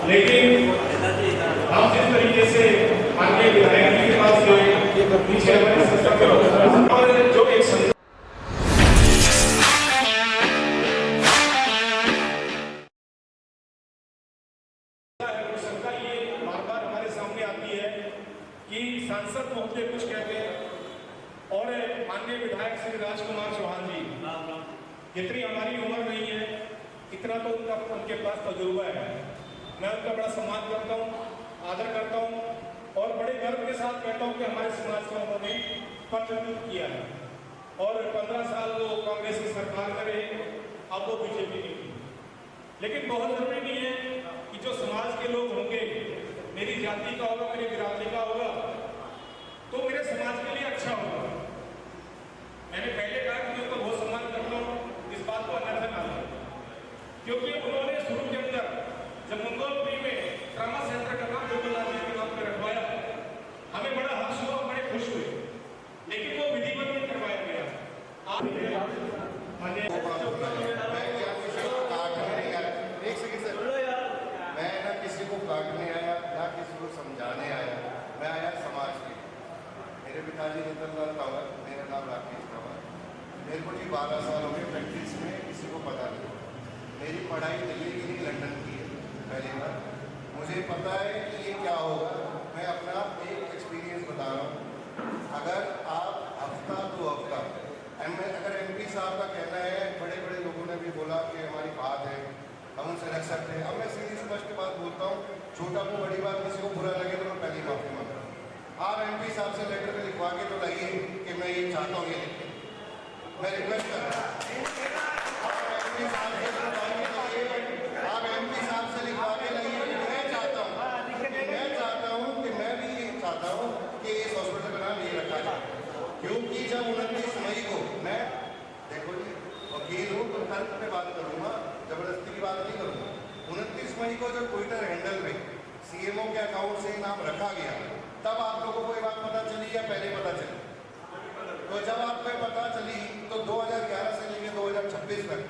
लेकिन हम जिस तरीके से माननीय विधायक जी के पास गए पीछे हमारे संस्था और जो एक शंका ये बार-बार हमारे सामने आती है कि सांसद महोदय कुछ कहते हैं और माननीय विधायक श्री राजकुमार चौहान जी, जितनी हमारी उम्र नहीं है इतना तो उनके पास तजुर्बा है। मैं उनका बड़ा सम्मान करता हूँ, आदर करता हूँ और बड़े गर्व के साथ कहता हूँ कि हमारे समाज का उन्होंने प्रतिनिधित्व किया है और 15 साल वो कांग्रेस की सरकार में रहे, अब वो बीजेपी की। लेकिन बहुत जरूरी नहीं है कि जो समाज के लोग होंगे, मेरी जाति का होगा, मेरी बिरादरी का होगा, तो मेरे समाज के लिए अच्छा होगा। मैंने पहले कहा कि मैं उनका बहुत सम्मान करता हूँ, इस बात को अन्यथा ना लें, क्योंकि उन्होंने शुरू के अंदर जब मंगोलपुरी में ट्रामा सेंटर का नाम दुर्बलनाथ जी के नाम पर रखवाया, हमें बड़ा हर्ष हुआ, बड़े खुश हुए, लेकिन वो विधिवत नहीं करवाया गया। मैं ना किसी को काटने आया ना किसी को समझाने आया, मैं आया समाज के। मेरे पिताजी नितिन तंवर, मेरा नाम राकेश तंवर। मेरे को जी 12 साल हो गए प्रैक्टिस में, किसी को पता नहीं। मेरी पढ़ाई दिल्ली की नहीं लंदन की है। पहली बार मुझे पता है कि ये क्या होगा। मैं अपना एक एक्सपीरियंस बता रहा हूँ। अगर आप हफ्ता तो हफ्ता अगर MP साहब का कहना है, बड़े बड़े लोगों ने भी बोला कि हमारी बात है, हम उनसे रख सकते हैं। अब मैं सीधी स्पष्ट बात बोलता हूँ, छोटा को बड़ी बात किसी को बुरा लगे तो मैं पहली माफी मांग रहा हूँ। आप MP साहब से लेटर में लिखवा के तो लाइए कि मैं ये चाहता हूँ, ये लिखे। मैं रिक्वेस्ट कर रहा हूँ, आप MP साहब से लिखवा के लाइए। मैं चाहता हूँ कि मैं भी ये चाहता हूँ कि इस हॉस्पिटल का नाम ये रखा जाए, क्योंकि जब 29 मई को मैं, देखो जी वकील हूँ तो तर्क पे बात करूँगा, जबरदस्ती की बात नहीं करूँगा। 29 मई को जब ट्विटर हैंडल में CMO के अकाउंट से नाम रखा गया, तब आप लोगों को ये बात पता चली या पहले पता चली? तो जब आपको पता चली तो 2011 से लेकर 2026 तक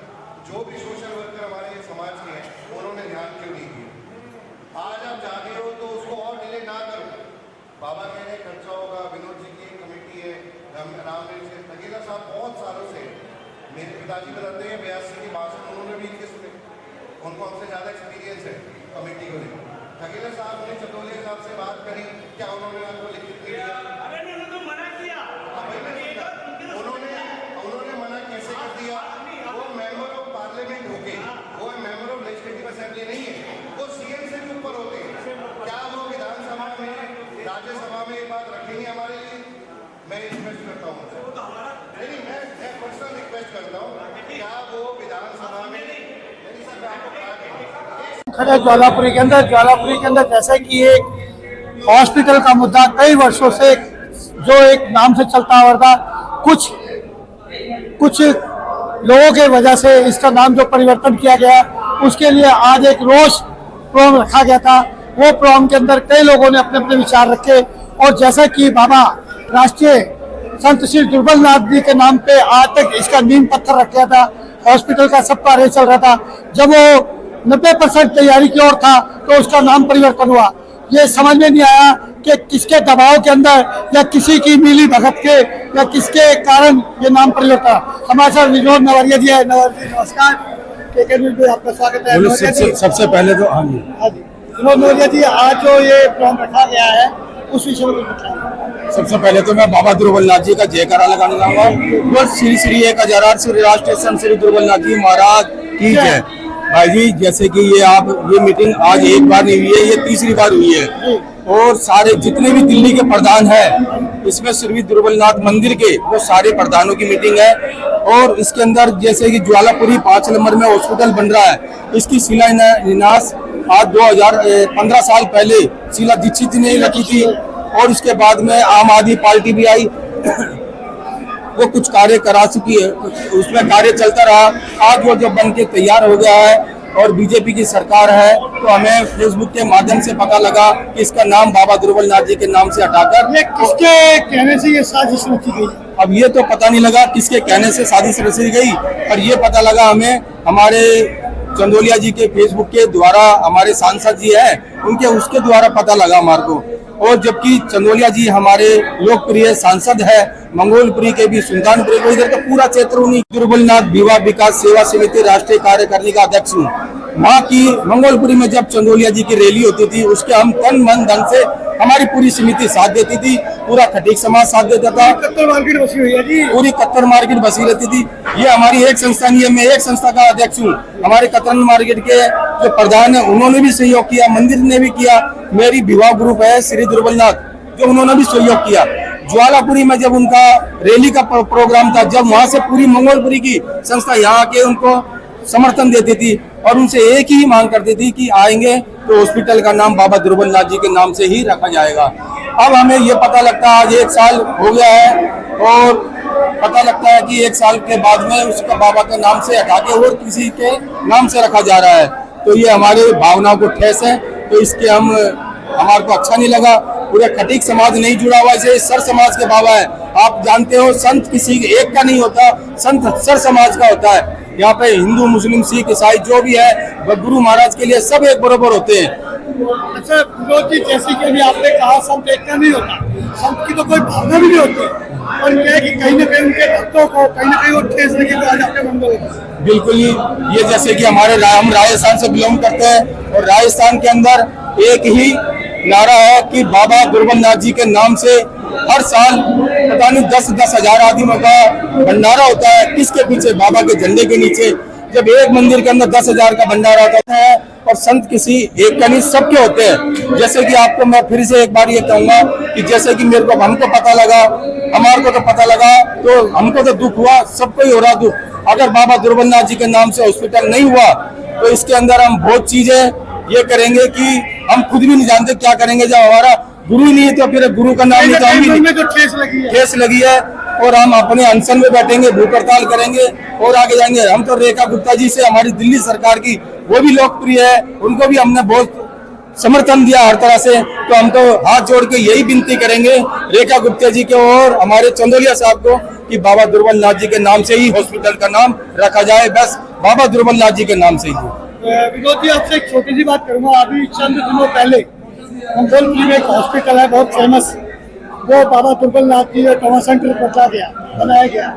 जो भी सोशल वर्कर हमारे समाज के हैं, उन्होंने ध्यान क्यों नहीं दिया? आज आप जागे हो तो उसको और डिले ना करो। बाबा कह रहे खर्चा होगा, विनोद जी की कमेटी है, रामदेव से नगीला साहब बहुत सालों से, मेरे पिताजी बताते हैं 82 की भाषण उन्होंने भी इनके सुने, उनको हमसे ज़्यादा एक्सपीरियंस है कमेटी को लेकर। नगीला साहब ने चटोलिया साहब से बात करी, क्या उन्होंने आपको लिखित दिया? मना किया। उन्होंने मना कैसे कर दिया? वो मेंबर ऑफ पार्लियामेंट हो गए, वो मेंबर ऑफ लेजिस्लेटिव असेंबली नहीं है, वो CM से भी ऊपर होते हैं। क्या वो विधानसभा में, राज्यसभा में ये बात रखेंगे हमारे लिए? मैं रिक्वेस्ट करता हूँ, नहीं मैं पर्सनल रिक्वेस्ट करता हूँ, क्या वो विधानसभा में खड़े ज्वालापुरी के अंदर जैसे कि एक हॉस्पिटल का मुद्दा कई वर्षों से जो एक नाम से चलता आ रहा था, कुछ लोगों के वजह से इसका नाम जो परिवर्तन किया गया, उसके लिए आज एक रोष प्रोग्राम रखा गया था। वो प्रोग्राम के अंदर कई लोगों ने अपने अपने विचार रखे और जैसा कि बाबा राष्ट्रीय संत श्री दुर्बलनाथ जी के नाम पे आज तक इसका नींव पत्थर रख गया था, हॉस्पिटल का सब कार्य चल रहा था। जब वो 90% तैयारी की ओर था तो उसका नाम परिवर्तन हुआ। ये समझ में नहीं आया कि किसके दबाव के अंदर या किसी की मिली भगत के या किसके कारण ये नाम परिवर्तन। हमारे साथ विनोद नवरिया जी है। नवरिया जी नमस्कार, आपका स्वागत है। सबसे पहले तो हाँ जी विनोद नवरिया जी, आज जो ये प्रोग्राम रखा गया है उस विषय में बताइए। सबसे पहले तो मैं बाबा दुर्बलनाथ जी का जयकारा लगाने जाऊंगा। श्री श्री 1008 श्री राष्ट्रीय संत श्री दुर्बलनाथ जी महाराज की जय। भाई जी, जैसे कि ये मीटिंग आज एक बार नहीं हुई है, ये तीसरी बार हुई है और सारे जितने भी दिल्ली के प्रधान हैं, इसमें श्री दुर्बलनाथ मंदिर के वो सारे प्रधानों की मीटिंग है। और इसके अंदर जैसे कि ज्वालापुरी 5 नंबर में हॉस्पिटल बन रहा है, इसकी शिलान्यास आज 2015 साल पहले शीला दीक्षित ने रखी थी और उसके बाद में आम आदमी पार्टी भी आई, वो कुछ कार्य करा चुकी है, उसमें कार्य चलता रहा। आज वो जो बन के तैयार हो गया है और बीजेपी की सरकार है, तो हमें फेसबुक के माध्यम से पता लगा कि इसका नाम बाबा दुर्बलनाथ जी के नाम से हटाकर ये किसके कहने से ये साजिश रची गई? अब ये तो पता नहीं लगा किसके कहने से साजिश रची गई, पर ये पता लगा हमें हमारे चंदोलिया जी के फेसबुक के द्वारा हमारे सांसद जी है उनके उसके द्वारा पता लगा हमारे को। और जबकि चंदोलिया जी हमारे लोकप्रिय सांसद है, मंगोलपुरी के भी, सुल्तानपुरी के, इधर का पूरा क्षेत्र उन्हीं। दुर्बलनाथ विवाह विकास सेवा समिति राष्ट्रीय कार्यकारिणी का अध्यक्ष हूँ। वहाँ की मंगोलपुरी में जब चंदोलिया जी की रैली होती थी उसके हम तन मन धन से हमारी पूरी समिति साथ देती थी, पूरा खटीक समाज साथ देता था। कत्तर मार्केट बसी हुई है जी, पूरी कत्तर मार्केट बसी रहती थी। ये हमारी एक संस्था नहीं है, मैं एक संस्था का अध्यक्ष हूँ। हमारे कत्तर मार्केट के जो प्रधान है उन्होंने भी सहयोग किया, मंदिर ने भी किया, मेरी विवाह ग्रुप है श्री दुर्बलनाथ जो उन्होंने भी सहयोग किया। ज्वालापुरी में जब उनका रैली का प्रोग्राम था, जब वहां से पूरी मंगोलपुरी की संस्था यहाँ आके उनको समर्थन देती थी और उनसे एक ही मांग करती थी कि आएंगे तो हॉस्पिटल का नाम बाबा दुर्बलनाथ जी के नाम से ही रखा जाएगा। अब हमें ये पता लगता है आज 1 साल हो गया है और पता लगता है कि 1 साल के बाद में उसका बाबा के नाम से हटा के और किसी के नाम से रखा जा रहा है। तो ये हमारे भावनाओं को ठेस है, तो इसके हमारे को अच्छा नहीं लगा। पूरे खटीक समाज नहीं जुड़ा हुआ, इसे सर समाज के बाबा है। आप जानते हो संत किसी एक का नहीं होता, संत सर समाज का होता है। यहाँ पे हिंदू मुस्लिम सिख ईसाई जो भी है गुरु महाराज के लिए सब एक बराबर होते हैं। अच्छा विनोद जी, जैसे कि अभी आपने कहा संत एक का नहीं होता, संत की तो कोई भावना भी नहीं होती और क्या है कि कहीं ना कहीं उनके भक्तों को कहीं ना कहीं वो ठेस लगी तो आज आपके मंदिर में। बिल्कुल ही, ये जैसे कि हम राजस्थान से बिलोंग करते हैं और राजस्थान के अंदर एक ही नारा है कि बाबा दुर्बलनाथ जी के नाम से हर साल पता नहीं 10-10 हजार आदमियों का भंडारा होता है। किसके पीछे? बाबा के झंडे के नीचे। जब एक मंदिर के अंदर 10,000 का भंडारा होता है और संत किसी एक का नहीं, सबके होते हैं। जैसे कि आपको मैं फिर से एक बार ये कहूंगा कि जैसे कि हमको पता लगा, हमारे को तो पता लगा, तो हमको तो दुख हुआ, सबको ही हो रहा दुख। अगर बाबा दुर्बलनाथ जी के नाम से हॉस्पिटल नहीं हुआ तो इसके अंदर हम बहुत चीजें ये करेंगे कि हम खुद भी नहीं जानते क्या करेंगे। जब हमारा गुरु ही नहीं है तो फिर गुरु का नाम नहीं, तो हम भी जो ठेस लगी है और हम अपने अनशन में बैठेंगे, भूख हड़ताल करेंगे और आगे जाएंगे। हम तो रेखा गुप्ता जी से, हमारी दिल्ली सरकार की, वो भी लोकप्रिय है, उनको भी हमने बहुत समर्थन दिया हर तरह से। तो हम तो हाथ जोड़ के यही विनती करेंगे रेखा गुप्ता जी के और हमारे चंदोलिया साहब को कि बाबा दुर्बलनाथ जी के नाम से ही हॉस्पिटल का नाम रखा जाए, बस बाबा दुर्बलनाथ जी के नाम से ही। विनोद जी, आपसे एक छोटी सी बात करूंगा। अभी चंद दिनों पहले मंगोलपुरी में एक हॉस्पिटल है बहुत फेमस, वो बाबा दुर्बलनाथ जी ट्रॉमा सेंटर बनाया गया,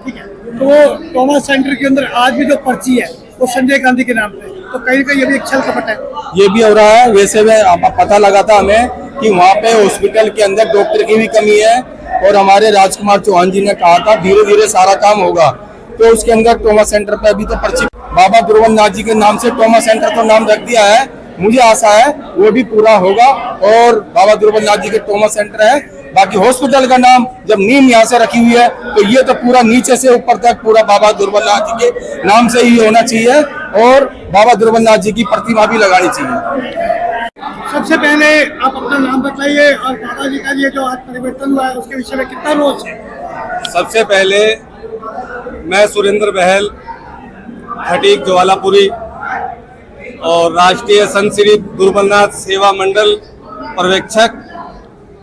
ठीक है। तो वो ट्रॉमा सेंटर के अंदर आज भी जो पर्ची है वो संजय गांधी के नाम पे, तो कहीं कहीं ये भी एक छल कपट है। ये भी हो रहा है। वैसे में पता लगा था हमें कि वहाँ पे हॉस्पिटल के अंदर डॉक्टर की भी कमी है और हमारे राजकुमार चौहान जी ने कहा था धीरे धीरे सारा काम होगा। तो उसके अंदर ट्रॉमा सेंटर पे अभी तो पर्ची बाबा दुर्बलनाथ जी के नाम से ट्रॉमा सेंटर तो नाम रख दिया है। मुझे आशा है वो भी पूरा होगा और बाबा दुर्बलनाथ जी के ट्रॉमा सेंटर है। बाकी हॉस्पिटल का नाम जब नींव यहाँ से रखी हुई है तो ये तो पूरा नीचे से ऊपर तक पूरा बाबा दुर्बलनाथ जी के नाम से ही होना चाहिए और बाबा दुर्बलनाथ जी की प्रतिमा भी लगानी चाहिए। सबसे पहले आप अपना नाम बताइए और बाबा जी का ये जो आज परिवर्तन हुआ है उसके विषय में कितना रोज है? सबसे पहले मैं सुरेंद्र बहल, खटीक ज्वालापुरी और राष्ट्रीय संत श्री दुर्बलनाथ सेवा मंडल पर्यवेक्षक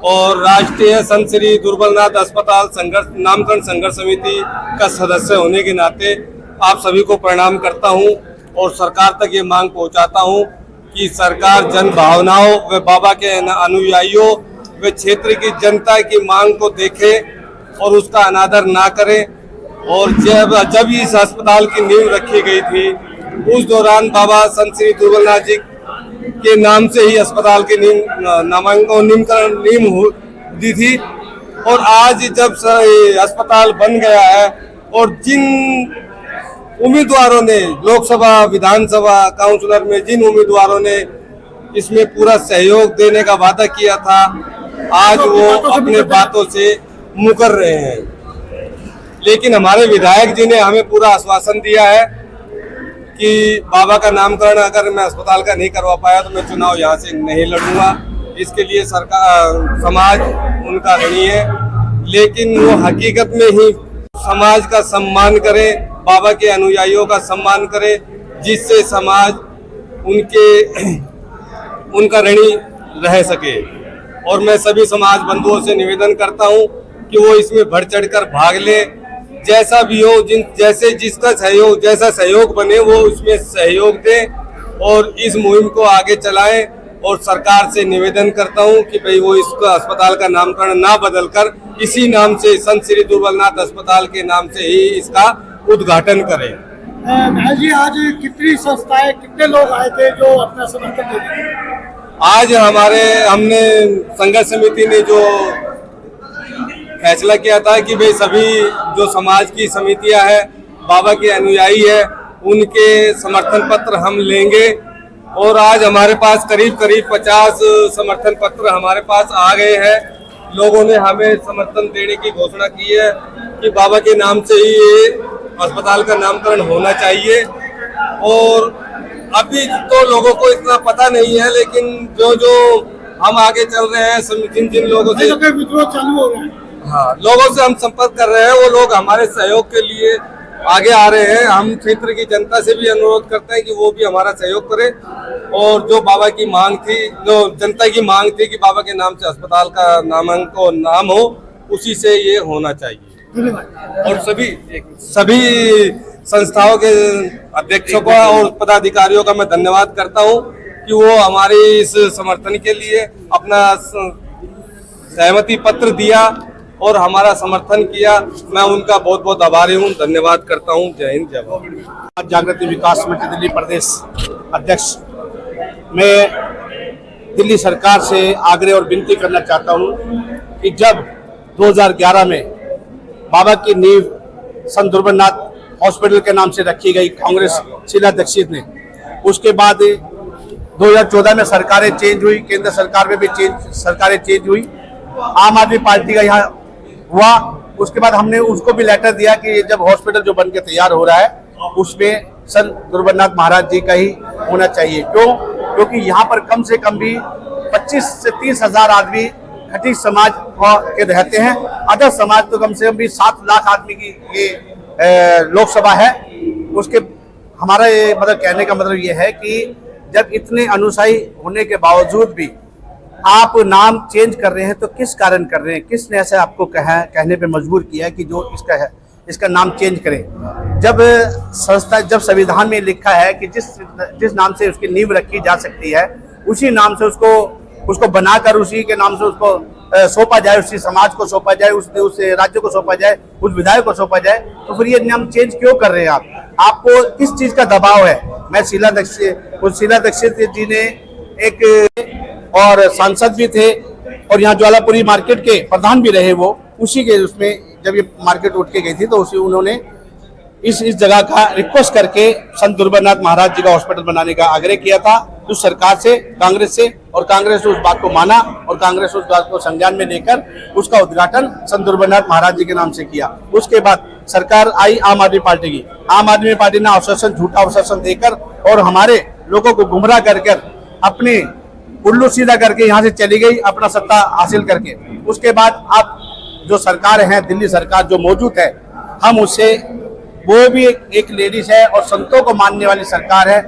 और राष्ट्रीय संत श्री दुर्बलनाथ अस्पताल नामकरण संघर्ष समिति का सदस्य होने के नाते आप सभी को प्रणाम करता हूं और सरकार तक ये मांग पहुंचाता हूं कि सरकार जन भावनाओं व बाबा के अनुयायियों व क्षेत्र की जनता की मांग को देखे और उसका अनादर ना करे। और जब इस अस्पताल की नींव रखी गई थी उस दौरान बाबा संत श्री दुर्बलनाथ जी के नाम से ही अस्पताल की नींव दी थी। और आज जब अस्पताल बन गया है और जिन उम्मीदवारों ने लोकसभा विधानसभा काउंसिलर में जिन उम्मीदवारों ने इसमें पूरा सहयोग देने का वादा किया था, आज वो अपने बातों से मुकर रहे हैं। लेकिन हमारे विधायक जी ने हमें पूरा आश्वासन दिया है कि बाबा का नामकरण अगर मैं अस्पताल का नहीं करवा पाया तो मैं चुनाव यहाँ से नहीं लड़ूंगा। इसके लिए सरकार समाज उनका ऋणी है, लेकिन वो हकीकत में ही समाज का सम्मान करे, बाबा के अनुयायियों का सम्मान करे, जिससे समाज उनका ऋणी रह सके। और मैं सभी समाज बंधुओं से निवेदन करता हूं कि वो इसमें बढ़ चढ़कर भाग ले जैसा भी हो, जैसे जिसका सहयोग, जैसा सहयोग बने वो उसमें सहयोग दें और इस मुहिम को आगे चलाएं। और सरकार से निवेदन करता हूं कि भाई वो इसका अस्पताल का नामकरण ना बदलकर इसी नाम से, संत श्री दुर्बलनाथ अस्पताल के नाम से ही इसका उद्घाटन करें। महल जी, आज कितनी संस्थाएं, कितने लोग आए थे जो अपना समर्थन दे रहे हैं? आज हमने संघर्ष समिति ने जो फैसला किया था कि भाई सभी जो समाज की समितियां हैं, बाबा के अनुयायी है, उनके समर्थन पत्र हम लेंगे। और आज हमारे पास करीब 50 समर्थन पत्र हमारे पास आ गए हैं। लोगों ने हमें समर्थन देने की घोषणा की है कि बाबा के नाम से ही ये अस्पताल का नामकरण होना चाहिए। और अभी तो लोगों को इतना पता नहीं है, लेकिन जो हम आगे चल रहे हैं, जिन लोगों से विद्रोह चालू हो रहा है, हाँ, लोगों से हम संपर्क कर रहे हैं, वो लोग हमारे सहयोग के लिए आगे आ रहे हैं। हम क्षेत्र की जनता से भी अनुरोध करते हैं कि वो भी हमारा सहयोग करें। और जो बाबा की मांग थी, जो जनता की मांग थी कि बाबा के नाम से अस्पताल का नाम हो, उसी से ये होना चाहिए। और सभी संस्थाओं के अध्यक्षों का और पदाधिकारियों का मैं धन्यवाद करता हूँ कि वो हमारे इस समर्थन के लिए अपना सहमति पत्र दिया और हमारा समर्थन किया। मैं उनका बहुत बहुत आभारी हूँ, धन्यवाद करता हूँ। जय हिंद, जय भारत। जागृति विकास समिति दिल्ली प्रदेश अध्यक्ष, मैं दिल्ली सरकार से आग्रह और विनती करना चाहता हूँ कि जब 2011 में बाबा की नींव संत दुर्बलनाथ हॉस्पिटल के नाम से रखी गई कांग्रेस शीला दीक्षित ने, उसके बाद 2014 में सरकारें चेंज हुई, केंद्र सरकार में भी सरकारें चेंज हुई, आम आदमी पार्टी का यहाँ हुआ। उसके बाद हमने उसको भी लेटर दिया कि जब हॉस्पिटल जो बन के तैयार हो रहा है उसमें संत दुर्बलनाथ महाराज जी का ही होना चाहिए। क्यों? क्योंकि यहाँ पर कम से कम भी 25 से 30 हजार आदमी खटीक समाज के रहते हैं। अदर समाज तो कम से कम भी 7 लाख आदमी की ये लोकसभा है। उसके हमारा ये मतलब कहने का मतलब ये है कि जब इतने अनुसारी होने के बावजूद भी आप नाम चेंज कर रहे हैं तो किस कारण कर रहे हैं? किसने ऐसा आपको कहने पे मजबूर किया कि जो इसका नाम चेंज करें? जब संविधान में लिखा है कि जिस नाम से उसकी नींव रखी जा सकती है उसी नाम से उसको बनाकर उसी के नाम से उसको सौंपा जाए, उसी समाज को सौंपा जाए, उस राज्य को सौंपा जाए, उस विधायक को सौंपा जाए, तो फिर ये नाम चेंज क्यों कर रहे हैं आप? आपको किस चीज का दबाव है? मैं शीला दीक्षित जी ने एक और सांसद भी थे और यहाँ ज्वालापुरी मार्केट के प्रधान भी रहे। वो उसी के उसमें जब ये मार्केट उठ के गई थी तो उन्होंने इस जगह का रिक्वेस्ट करके संत दुर्बलनाथ महाराज जी का हॉस्पिटल बनाने का आग्रह किया था उस सरकार से, कांग्रेस से, और कांग्रेस ने उस बात को माना और कांग्रेस उस बात को संज्ञान में लेकर उसका उद्घाटन संत दुर्बलनाथ महाराज जी के नाम से किया। उसके बाद सरकार आई आम आदमी पार्टी की। आम आदमी पार्टी ने झूठा आश्वासन देकर और हमारे लोगों को गुमराह कर अपने उल्लू सीधा करके यहाँ से चली गई अपना सत्ता हासिल करके। उसके बाद अब जो सरकार है, दिल्ली सरकार जो मौजूद है, हम उससे, वो भी एक लेडीज है और संतों को मानने वाली सरकार है।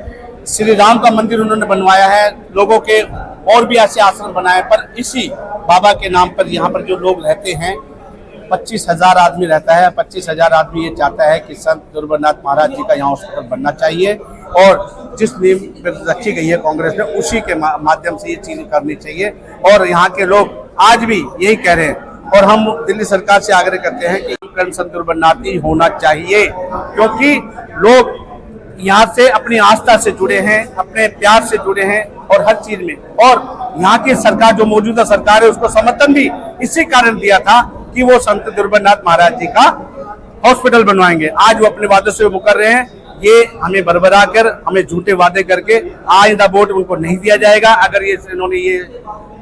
श्री राम का मंदिर उन्होंने बनवाया है, लोगों के और भी ऐसे आश्रम बनाए, पर इसी बाबा के नाम पर यहाँ पर जो लोग रहते हैं 25,000 आदमी रहता है। 25,000 आदमी ये चाहता है कि संत दुर्बलनाथ महाराज जी का यहाँ हॉस्पिटल बनना चाहिए और जिस नींव रखी गई है कांग्रेस ने उसी के माध्यम से ये चीज करनी चाहिए। और यहाँ के लोग आज भी यही कह रहे हैं और हम दिल्ली सरकार से आग्रह करते हैं कि संत दुर्बलनाथ ही होना चाहिए, क्योंकि लोग यहाँ से अपनी आस्था से जुड़े हैं, अपने प्यार से जुड़े हैं और हर चीज में। और यहाँ की सरकार जो मौजूदा सरकार है उसको समर्थन भी इसी कारण दिया था कि वो संत दुर्बलनाथ महाराज जी का हॉस्पिटल बनवाएंगे। आज वो अपने वादे से मुकर रहे हैं। ये हमें बरबरा कर, हमें झूठे वादे करके आइंदा वोट उनको नहीं दिया जाएगा। अगर इन्होंने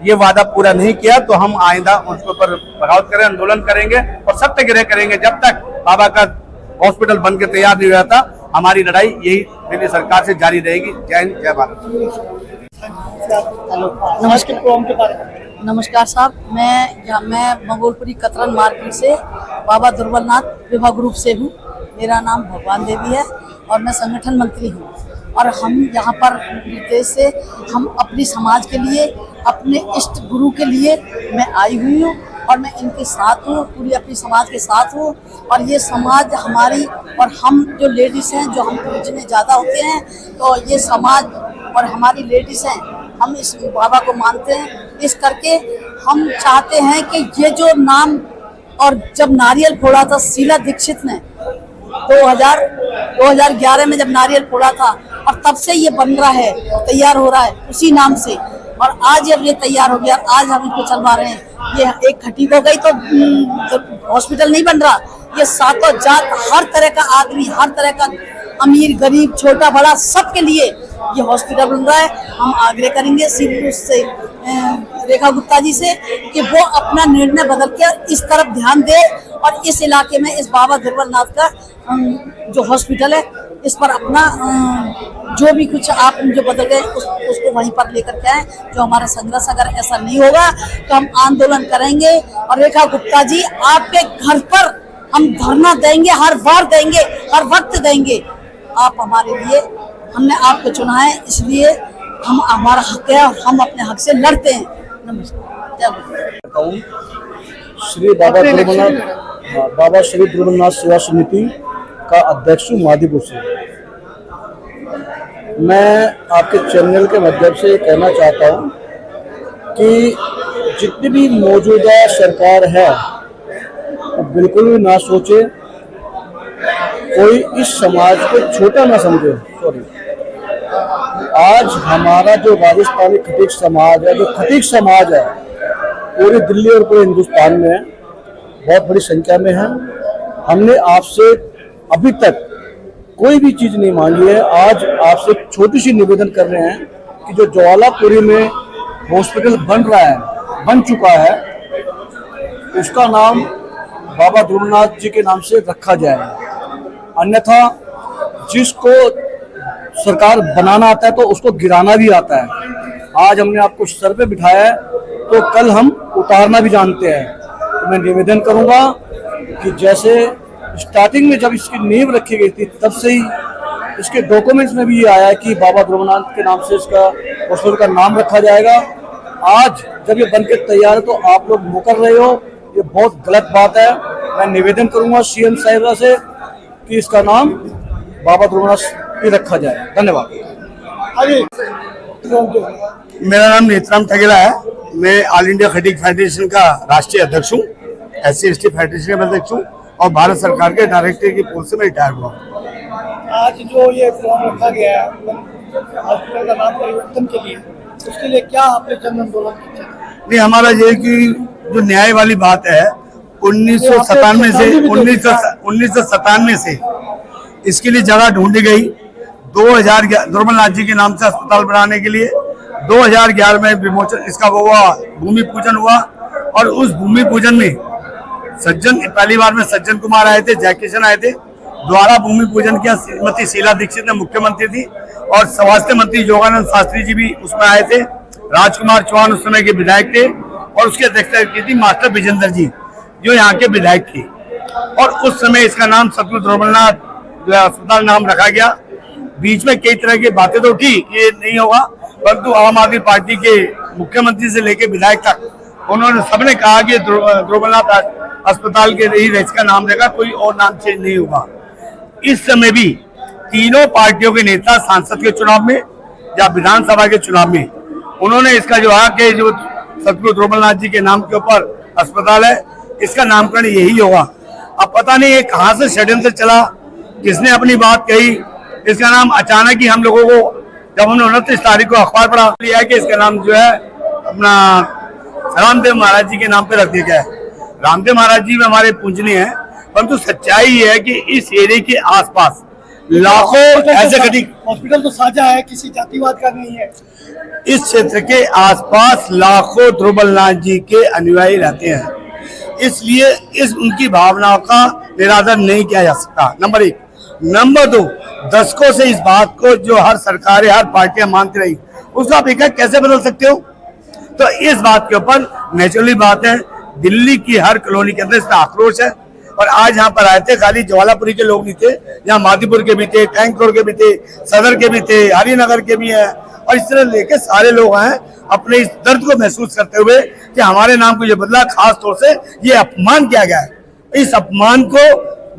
ये वादा पूरा नहीं किया तो हम आइंदा उसके ऊपर बगावत करें, आंदोलन करेंगे और सत्याग्रह करेंगे जब तक बाबा का हॉस्पिटल बन के तैयार नहीं हुआ था। हमारी लड़ाई यही दिल्ली सरकार से जारी रहेगी। जय हिंद, जय भारत। नमस्कार साहब, मैं मंगोलपुरी कतरन मार्केट से बाबा दुर्बलनाथ विभा ग्रुप से हूँ। मेरा नाम भगवान देवी है और मैं संगठन मंत्री हूँ। और हम यहाँ पर देश से हम अपनी समाज के लिए, अपने इष्ट गुरु के लिए मैं आई हुई हूँ और मैं इनके साथ हूँ, पूरी अपनी समाज के साथ हूँ। और ये समाज हमारी, और हम जो लेडीज़ हैं, जो हम जितने ज़्यादा होते हैं, तो ये समाज और हमारी लेडीज़ हैं, हम इस बाबा को मानते हैं। इस करके हम चाहते हैं कि ये जो नाम, और जब नारियल फोड़ा था शीला दीक्षित ने 2011 में जब नारियल फोड़ा था, और तब से ये बन रहा है, तैयार हो रहा है उसी नाम से। और आज जब ये तैयार हो गया, आज हम इसको चलवा रहे हैं। ये एक खटीक हो गई तो हॉस्पिटल नहीं बन रहा। ये सातों जात, हर तरह का आदमी, हर तरह का अमीर गरीब छोटा बड़ा सबके लिए ये हॉस्पिटल बन रहा है। हम आग्रह करेंगे सीधे उससे रेखा गुप्ता जी से कि वो अपना निर्णय बदल के इस तरफ ध्यान दे, और इस इलाके में इस बाबा दुर्बलनाथ का जो हॉस्पिटल है, इस पर अपना जो भी कुछ आप जो बदल गए उसको वहीं पर लेकर के आए। जो हमारा संघर्ष, अगर ऐसा नहीं होगा तो हम आंदोलन करेंगे। और रेखा गुप्ता जी, आपके घर पर हम धरना देंगे, हर बार देंगे, हर वक्त देंगे। आप हमारे लिए, हमने आपको चुना है, इसलिए हम, हमारा हक है और हम अपने हक से लड़ते हैं। नमस्कार, जय गुरु। श्री बाबा श्री दुर्बलनाथ सेवा समिति का अध्यक्ष हूँ मादीपुर से। मैं आपके चैनल के माध्यम से कहना चाहता हूँ कि जितनी भी मौजूदा सरकार है, बिल्कुल भी ना सोचे, कोई इस समाज को छोटा ना समझे। सॉरी, आज हमारा जो राजस्थानी खटीक समाज है, जो खटीक समाज है, पूरी दिल्ली और पूरे हिंदुस्तान में बहुत बड़ी संख्या में है। हमने आपसे अभी तक कोई भी चीज़ नहीं मांगी है। आज आपसे छोटी सी निवेदन कर रहे हैं कि जो ज्वालापुरी में हॉस्पिटल बन रहा है, बन चुका है, उसका नाम बाबा ध्रुवनाथ जी के नाम से रखा जाए। अन्यथा जिसको सरकार बनाना आता है तो उसको गिराना भी आता है। आज हमने आपको सर पे बिठाया है तो कल हम उतारना भी जानते हैं। तो मैं निवेदन करूंगा कि जैसे स्टार्टिंग में जब इसकी नींव रखी गई थी, तब से ही इसके डॉक्यूमेंट्स में भी ये आया है कि बाबा ध्रुवनाथ के नाम से इसका हॉस्पिटल का नाम रखा जाएगा। आज जब ये बनकर तैयार है तो आप लोग मुकर रहे हो, ये बहुत गलत बात है। मैं निवेदन करूंगा सीएम साहिबा से कि इसका नाम बाबा ध्रुवनाथ ही रखा जाए। धन्यवाद। मेरा नाम नेत्राम ठगेला है। मैं ऑल इंडिया खटीक फेडरेशन का राष्ट्रीय अध्यक्ष हूँ, SC/ST फेडरेशन का अध्यक्ष हूँ, और भारत सरकार के डायरेक्टर की पोस्ट से मैं रिटायर हुआ। आज जो ये प्रोग्राम रखा गया है हॉस्पिटल का नाम परिवर्तन के लिए, उसके लिए क्या आपने जन आंदोलन किया? नहीं, हमारा ये कि जो न्याय वाली बात है, 1997 से इसके लिए जगह ढूंढी गई। 2011 दुर्बलनाथ जी के नाम से अस्पताल बनाने के लिए 2011 में विमोचन इसका हुआ, भूमि पूजन हुआ। और उस भूमि पूजन में पहली बार में सज्जन कुमार आए थे, जयकिशन आए थे, द्वारा भूमि पूजन किया। श्रीमती शीला दीक्षित ने मुख्यमंत्री थी, और स्वास्थ्य मंत्री योगानंद शास्त्री जी भी उसमें आए थे। राजकुमार चौहान उस समय के विधायक थे, और उसकी अध्यक्षता की थी मास्टर विजेंद्र जी, जो यहाँ के विधायक थे। और उस समय इसका नाम सतगुरु ध्रुवनाथ जो अस्पताल नाम रखा गया। बीच में कई तरह की बातें तो उठी, ये नहीं होगा, परंतु आम आदमी पार्टी के मुख्यमंत्री से लेकर विधायक तक उन्होंने सबने कहा कि ध्रुवनाथ अस्पताल के ही इसका नाम रहेगा, कोई और नाम चेंज नहीं होगा। इस समय भी तीनों पार्टियों के नेता सांसद के चुनाव में या विधानसभा के चुनाव में उन्होंने इसका जो है कि जो सतगुरु ध्रुवनाथ जी के नाम के ऊपर अस्पताल है, इसका नामकरण यही होगा। अब पता नहीं ये कहाँ से षड्यंत्र चला, किसने अपनी बात कही। इसका नाम अचानक ही हम लोगों को, जब हमने 29 तारीख को अखबार पढ़ा लिया है कि इसका नाम जो है अपना रामदेव महाराज जी के नाम पे रख दिया गया है। रामदेव महाराज जी में हमारे पूजनीय हैं, परंतु सच्चाई ये है कि इस एरिया के आसपास लाखों ऐसे खटीक हॉस्पिटल तो साझा है, किसी जातिवाद का नहीं है। इस क्षेत्र के आसपास लाखों ध्रुवनाथ जी के अनुयायी रहते हैं, इसलिए इस उनकी भावनाओं का निरादर नहीं किया जा सकता। नंबर 1। नंबर 2, दशकों से इस बात को जो हर सरकारें, हर पार्टियां मानती रही, उसको आप एक कैसे बदल सकते हो? तो इस बात के ऊपर नेचुरली बात है, दिल्ली की हर कॉलोनी के अंदर इसका आक्रोश है। और आज यहाँ पर आए थे, खाली ज्वालापुरी के लोग नहीं थे, यहाँ मादीपुर के भी थे, टैंक रोड के भी थे, सदर के भी थे, हरिनगर के भी हैं, और इस तरह लेके सारे लोग आए अपने इस दर्द को महसूस करते हुए कि हमारे नाम को ये बदला, खास तौर से ये अपमान किया गया है। इस अपमान को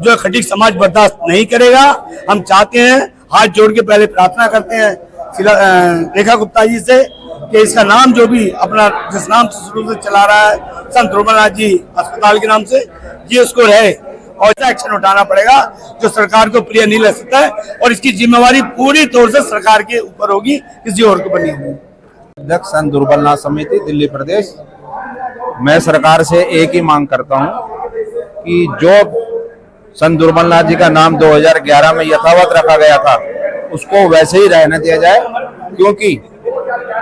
जो खटीक समाज बर्दाश्त नहीं करेगा। हम चाहते हैं, हाथ जोड़ के पहले प्रार्थना करते हैं रेखा गुप्ता जी से कि इसका नाम जो भी अपना जिस नाम से शुरू से चला रहा है संत ध्रुवनाथ जी अस्पताल के नाम से, ये उसको रहे और ऐसा एक्शन उठाना पड़ेगा जो सरकार को प्रिय नहीं लग सकता है और इसकी जिम्मेवारी पूरी तौर से सरकार के ऊपर होगी, किसी और को बनी होगी। अध्यक्ष संत दुर्बलनाथ समिति दिल्ली प्रदेश। मैं सरकार से एक ही मांग करता हूं कि जो संत दुर्बलनाथ जी का नाम 2011 में यथावत रखा गया था उसको वैसे ही रहने दिया जाए, क्योंकि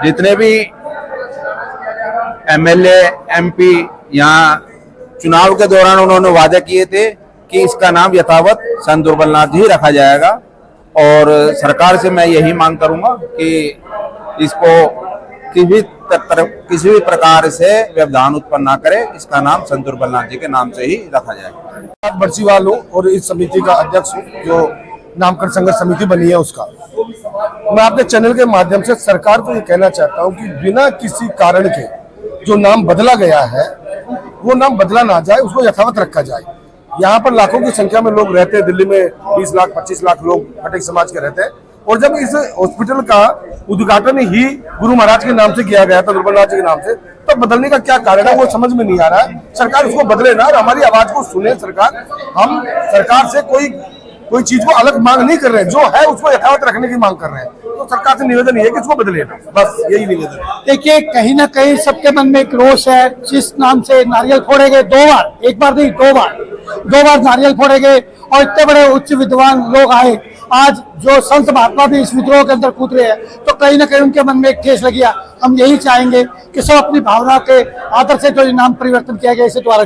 जितने भी एमएलए एमपी यहाँ चुनाव के दौरान उन्होंने वादे किए थे कि इसका नाम यथावत संत दुर्बलनाथ ही रखा जाएगा। और सरकार से मैं यही मांग करूंगा कि इसको किसी भी प्रकार से व्यवधान उत्पन्न ना करे, इसका नाम संत दुर्बलनाथ जी के नाम से ही रखा जाए। बरसीवाल हूँ और इस समिति का अध्यक्ष हूँ, जो नामकरण संघर्ष समिति बनी है उसका। मैं आपके चैनल के माध्यम से सरकार को ये कहना चाहता हूँ कि बिना किसी कारण के जो नाम बदला गया है वो नाम बदला ना जाए, उसको यथावत रखा जाए। यहाँ पर लाखों की संख्या में लोग रहते हैं, दिल्ली में 20 लाख 25 लाख लोग खटीक समाज के रहते हैं। और जब इस हॉस्पिटल का उद्घाटन ही गुरु महाराज के नाम से किया गया था, दुर्बलनाथ जी के नाम से, तो बदलने का क्या कारण है वो समझ में नहीं आ रहा है। सरकार उसको बदले ना और हमारी आवाज को सुने सरकार। हम सरकार से कोई चीज को अलग मांग नहीं कर रहे हैं, जो है उसको यथावत रखने की मांग कर रहे हैं। तो सरकार से निवेदन ये है कि इसको बदले ना, बस यही निवेदन है। देखिए, कहीं ना कहीं सबके मन में एक रोष है। जिस नाम से नारियल फोड़े गए 2 बार, एक बार नहीं 2 बार नारियल फोड़े गए और इतने बड़े उच्च विद्वान लोग आए, आज जो संत महात्मा भी इस विद्रोह के अंदर कूद रहे हैं, तो कहीं ना कहीं उनके मन में एक ठेस लगी है। हम यही चाहेंगे कि सब अपनी भावना के आदर से जो नाम परिवर्तन किया गया इसे द्वारा